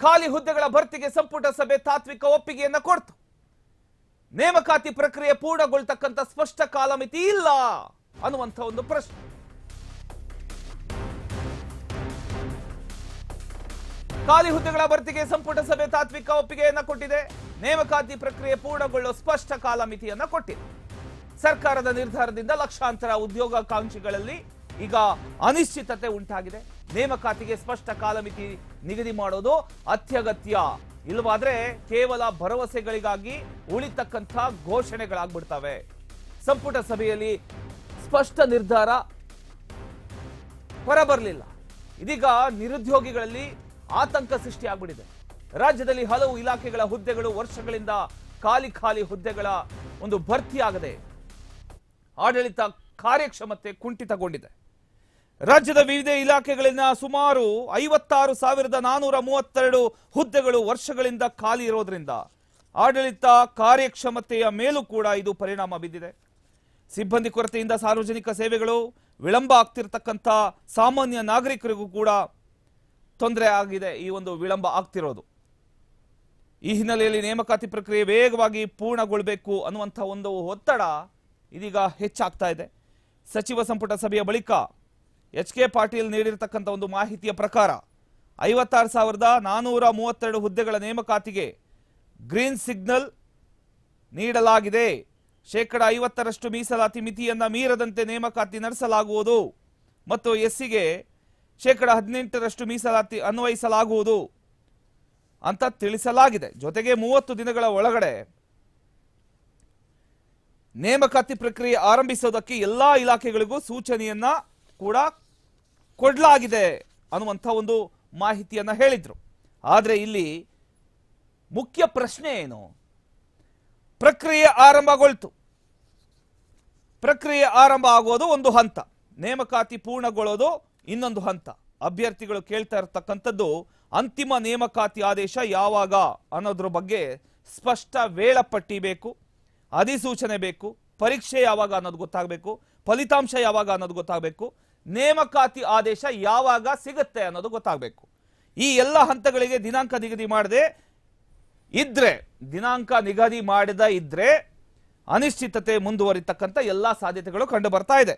ಖಾಲಿ ಹುದ್ದೆಗಳ ಭರ್ತಿಗೆ ಸಂಪುಟ ಸಭೆ ತಾತ್ವಿಕ ಒಪ್ಪಿಗೆಯನ್ನ ಕೊಡ್ತು. ನೇಮಕಾತಿ ಪ್ರಕ್ರಿಯೆ ಪೂರ್ಣಗೊಳ್ತಕ್ಕಂಥ ಸ್ಪಷ್ಟ ಕಾಲಮಿತಿ ಇಲ್ಲ ಅನ್ನುವಂಥ ಒಂದು ಪ್ರಶ್ನೆ. ಖಾಲಿ ಹುದ್ದೆಗಳ ಭರ್ತಿಗೆ ಸಂಪುಟ ಸಭೆ ತಾತ್ವಿಕ ಒಪ್ಪಿಗೆಯನ್ನ ಕೊಟ್ಟಿದೆ. ನೇಮಕಾತಿ ಪ್ರಕ್ರಿಯೆ ಪೂರ್ಣಗೊಳ್ಳೋ ಸ್ಪಷ್ಟ ಕಾಲಮಿತಿಯನ್ನ ಕೊಟ್ಟಿದೆ. ಸರ್ಕಾರದ ನಿರ್ಧಾರದಿಂದ ಲಕ್ಷಾಂತರ ಉದ್ಯೋಗಾಕಾಂಕ್ಷಿಗಳಲ್ಲಿ ಈಗ ಅನಿಶ್ಚಿತತೆ ಉಂಟಾಗಿದೆ. ನೇಮಕಾತಿಗೆ ಸ್ಪಷ್ಟ ಕಾಲಮಿತಿ ನಿಗದಿ ಮಾಡೋದು ಅತ್ಯಗತ್ಯ. ಇಲ್ಲವಾದ್ರೆ ಕೇವಲ ಭರವಸೆಗಳಿಗಾಗಿ ಉಳಿತಕ್ಕಂಥ ಘೋಷಣೆಗಳಾಗ್ಬಿಡ್ತವೆ. ಸಂಪುಟ ಸಭೆಯಲ್ಲಿ ಸ್ಪಷ್ಟ ನಿರ್ಧಾರ ಹೊರಬರಲಿಲ್ಲ. ಇದೀಗ ನಿರುದ್ಯೋಗಿಗಳಲ್ಲಿ ಆತಂಕ ಸೃಷ್ಟಿಯಾಗ್ಬಿಟ್ಟಿದೆ. ರಾಜ್ಯದಲ್ಲಿ ಹಲವು ಇಲಾಖೆಗಳ ಹುದ್ದೆಗಳು ವರ್ಷಗಳಿಂದ ಖಾಲಿ ಹುದ್ದೆಗಳ ಒಂದು ಭರ್ತಿಯಾಗದೆ ಆಡಳಿತ ಕಾರ್ಯಕ್ಷಮತೆ ಕುಂಠಿತಗೊಂಡಿದೆ. ರಾಜ್ಯದ ವಿವಿಧ ಇಲಾಖೆಗಳಿಂದ ಸುಮಾರು 56,432 ಹುದ್ದೆಗಳು ವರ್ಷಗಳಿಂದ ಖಾಲಿ ಇರೋದ್ರಿಂದ ಆಡಳಿತ ಕಾರ್ಯಕ್ಷಮತೆಯ ಮೇಲೂ ಕೂಡ ಇದು ಪರಿಣಾಮ ಬಿದ್ದಿದೆ. ಸಿಬ್ಬಂದಿ ಕೊರತೆಯಿಂದ ಸಾರ್ವಜನಿಕ ಸೇವೆಗಳು ವಿಳಂಬ ಆಗ್ತಿರ್ತಕ್ಕಂಥ ಸಾಮಾನ್ಯ ನಾಗರಿಕರಿಗೂ ಕೂಡ ತೊಂದರೆ ಆಗಿದೆ. ಈ ಒಂದು ವಿಳಂಬ ಆಗ್ತಿರೋದು ಈ ಹಿನ್ನೆಲೆಯಲ್ಲಿ ನೇಮಕಾತಿ ಪ್ರಕ್ರಿಯೆ ವೇಗವಾಗಿ ಪೂರ್ಣಗೊಳ್ಳಬೇಕು ಅನ್ನುವಂಥ ಒಂದು ಒತ್ತಡ ಇದೀಗ ಹೆಚ್ಚಾಗ್ತಾ ಇದೆ. ಸಚಿವ ಸಂಪುಟ ಸಭೆಯ ಬಳಿಕ ಎಚ್.ಕೆ. ಪಾಟೀಲ್ ನೀಡಿರತಕ್ಕಂಥ ಒಂದು ಮಾಹಿತಿಯ ಪ್ರಕಾರ 56,432 ಹುದ್ದೆಗಳ ನೇಮಕಾತಿಗೆ ಗ್ರೀನ್ ಸಿಗ್ನಲ್ ನೀಡಲಾಗಿದೆ. 50% ಮೀಸಲಾತಿ ಮಿತಿಯನ್ನ ಮೀರದಂತೆ ನೇಮಕಾತಿ ನಡೆಸಲಾಗುವುದು ಮತ್ತು ಎಸ್ಸಿಗೆ 18% ಮೀಸಲಾತಿ ಅನ್ವಯಿಸಲಾಗುವುದು ಅಂತ ತಿಳಿಸಲಾಗಿದೆ. ಜೊತೆಗೆ 30 ದಿನಗಳ ಒಳಗಡೆ ನೇಮಕಾತಿ ಪ್ರಕ್ರಿಯೆ ಆರಂಭಿಸೋದಕ್ಕೆ ಎಲ್ಲಾ ಇಲಾಖೆಗಳಿಗೂ ಸೂಚನೆಯನ್ನ ಕೂಡ ಕೊಡಲಾಗಿದೆ ಅನ್ನುವಂಥ ಒಂದು ಮಾಹಿತಿಯನ್ನ ಹೇಳಿದ್ರು. ಆದರೆ ಇಲ್ಲಿ ಮುಖ್ಯ ಪ್ರಶ್ನೆ ಏನು? ಪ್ರಕ್ರಿಯೆ ಆರಂಭಗೊಳ್ತು. ಪ್ರಕ್ರಿಯೆ ಆರಂಭ ಆಗೋದು ಒಂದು ಹಂತ, ನೇಮಕಾತಿ ಪೂರ್ಣಗೊಳ್ಳೋದು ಇನ್ನೊಂದು ಹಂತ. ಅಭ್ಯರ್ಥಿಗಳು ಕೇಳ್ತಾ ಇರತಕ್ಕಂಥದ್ದು ಅಂತಿಮ ನೇಮಕಾತಿ ಆದೇಶ ಯಾವಾಗ ಅನ್ನೋದ್ರ ಬಗ್ಗೆ ಸ್ಪಷ್ಟ ವೇಳಾಪಟ್ಟಿ ಬೇಕು, ಅಧಿಸೂಚನೆ ಬೇಕು, ಪರೀಕ್ಷೆ ಯಾವಾಗ ಅನ್ನೋದು ಗೊತ್ತಾಗಬೇಕು, ಫಲಿತಾಂಶ ಯಾವಾಗ ಅನ್ನೋದು ಗೊತ್ತಾಗಬೇಕು, ನೇಮಕಾತಿ ಆದೇಶ ಯಾವಾಗ ಸಿಗುತ್ತೆ ಅನ್ನೋದು ಗೊತ್ತಾಗಬೇಕು. ಈ ಎಲ್ಲ ಹಂತಗಳಿಗೆ ದಿನಾಂಕ ನಿಗದಿ ಮಾಡದೆ ಇದ್ರೆ, ದಿನಾಂಕ ನಿಗದಿ ಮಾಡದ ಇದ್ರೆ ಅನಿಶ್ಚಿತತೆ ಮುಂದುವರಿತಕ್ಕಂಥ ಎಲ್ಲ ಸಾಧ್ಯತೆಗಳು ಕಂಡು ಬರ್ತಾ ಇದೆ.